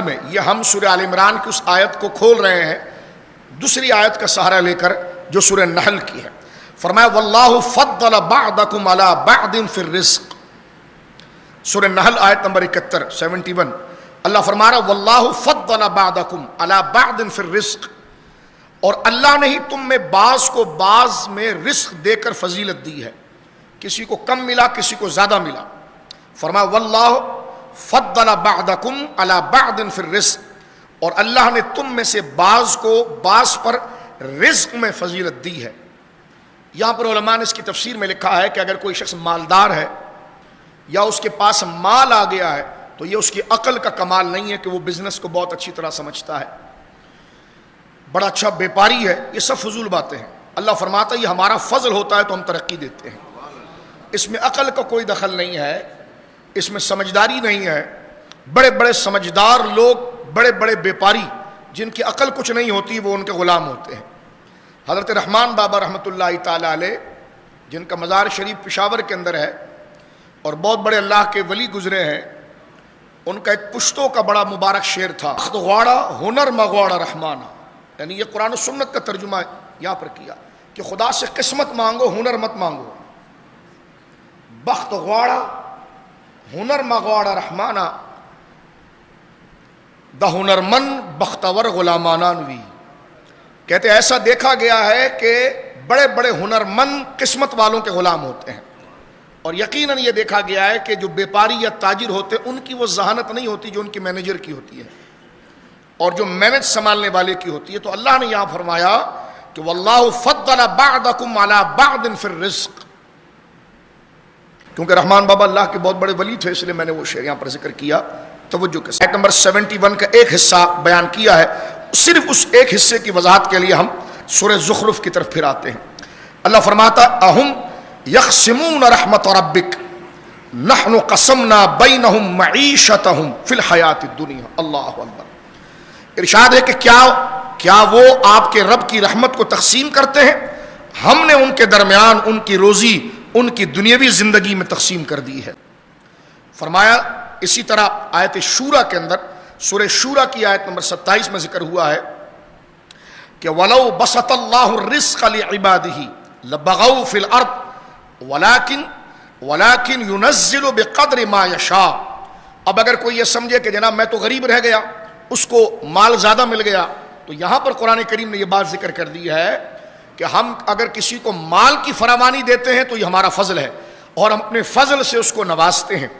میں یہ ہم سورہ آل عمران کی اس آیت کو کھول رہے ہیں دوسری آیت کا سہارا لے کر جو سورہ نحل کی ہے. فرمایا واللہ فضل بعضکم علی بعض فی الرزق. سورہ نحل آیت نمبر 71 اللہ فرما رہا واللہ فضل بعضکم علی بعض فی الرزق، اور اللہ نے ہی تم میں بعض کو بعض میں رزق دے کر فضیلت دی ہے. کسی کو کم ملا، کسی کو زیادہ ملا. فرمایا واللہ فضل بعضکم علی بعض فی الرزق، اور اللہ نے تم میں سے بعض کو بعض پر رزق میں فضیلت دی ہے. یہاں پر علماء نے اس کی تفسیر میں لکھا ہے کہ اگر کوئی شخص مالدار ہے یا اس کے پاس مال آ گیا ہے تو یہ اس کی عقل کا کمال نہیں ہے کہ وہ بزنس کو بہت اچھی طرح سمجھتا ہے، بڑا اچھا بیپاری ہے. یہ سب فضول باتیں ہیں. اللہ فرماتا ہے یہ ہمارا فضل ہوتا ہے تو ہم ترقی دیتے ہیں. اس میں عقل کا کوئی دخل نہیں ہے، اس میں سمجھداری نہیں ہے. بڑے بڑے سمجھدار لوگ، بڑے بڑے بیپاری جن کی عقل کچھ نہیں ہوتی وہ ان کے غلام ہوتے ہیں. حضرت رحمان بابا رحمۃ اللہ تعالی علیہ جن کا مزار شریف پشاور کے اندر ہے اور بہت بڑے اللہ کے ولی گزرے ہیں، ان کا ایک پشتوں کا بڑا مبارک شعر تھا، بخت غواڑا ہنر مغواڑا رحمانہ. یعنی یہ قرآن و سنت کا ترجمہ یہاں پر کیا کہ خدا سے قسمت مانگو، ہنر مت مانگو. بخت غواڑا ہنر مغواڑا رحمانہ، دا ہنر من بختور غلامانانوی. کہتے ایسا دیکھا گیا ہے کہ بڑے بڑے ہنر مند قسمت والوں کے غلام ہوتے ہیں، اور یقیناً یہ دیکھا گیا ہے کہ جو بیپاری یا تاجر ہوتے ہیں ان کی وہ ذہانت نہیں ہوتی جو ان کی مینیجر کی ہوتی ہے اور جو مینج سنبھالنے والے کی ہوتی ہے. تو اللہ نے یہاں فرمایا کہ واللہ فضل بعضکم علی بعض فی الرزق. کیونکہ رحمان بابا اللہ کے بہت بڑے ولی تھے اس لیے میں نے وہ شعر یہاں پر ذکر کیا. توجہ کے ساتھ آیت نمبر 71 کا ایک حصہ بیان کیا ہے. صرف اس ایک حصے کی وضاحت کے لیے ہم سورہ زخرف کی طرف پھر آتے ہیں. اللہ فرماتا اہم یقسمون رحمت ربک نحن قسمنا بینہم معیشتہم فی الحیات الدنیا. اللہ اکبر. ارشاد ہے کہ کیا وہ آپ کے رب کی رحمت کو تقسیم کرتے ہیں؟ ہم نے ان کے درمیان ان کی روزی ان کی دنیاوی زندگی میں تقسیم کر دی ہے. فرمایا اسی طرح آیت شورا کے اندر سورہ شورا کی آیت نمبر 27 میں ذکر ہوا ہے کہ وَلَوْ بَسَطَ اللَّهُ الرِّزْقَ لِعِبَادِهِ لَبَغَوْا فِي الْأَرْضِ وَلَكِنْ يُنَزِّلُ بِقَدْرِ مَا يَشَاءُ. اب اگر کوئی یہ سمجھے کہ جناب میں تو غریب رہ گیا، اس کو مال زیادہ مل گیا، تو یہاں پر قرآن کریم نے یہ بات ذکر کر دی ہے کہ ہم اگر کسی کو مال کی فراوانی دیتے ہیں تو یہ ہمارا فضل ہے اور ہم اپنے فضل سے اس کو نوازتے ہیں.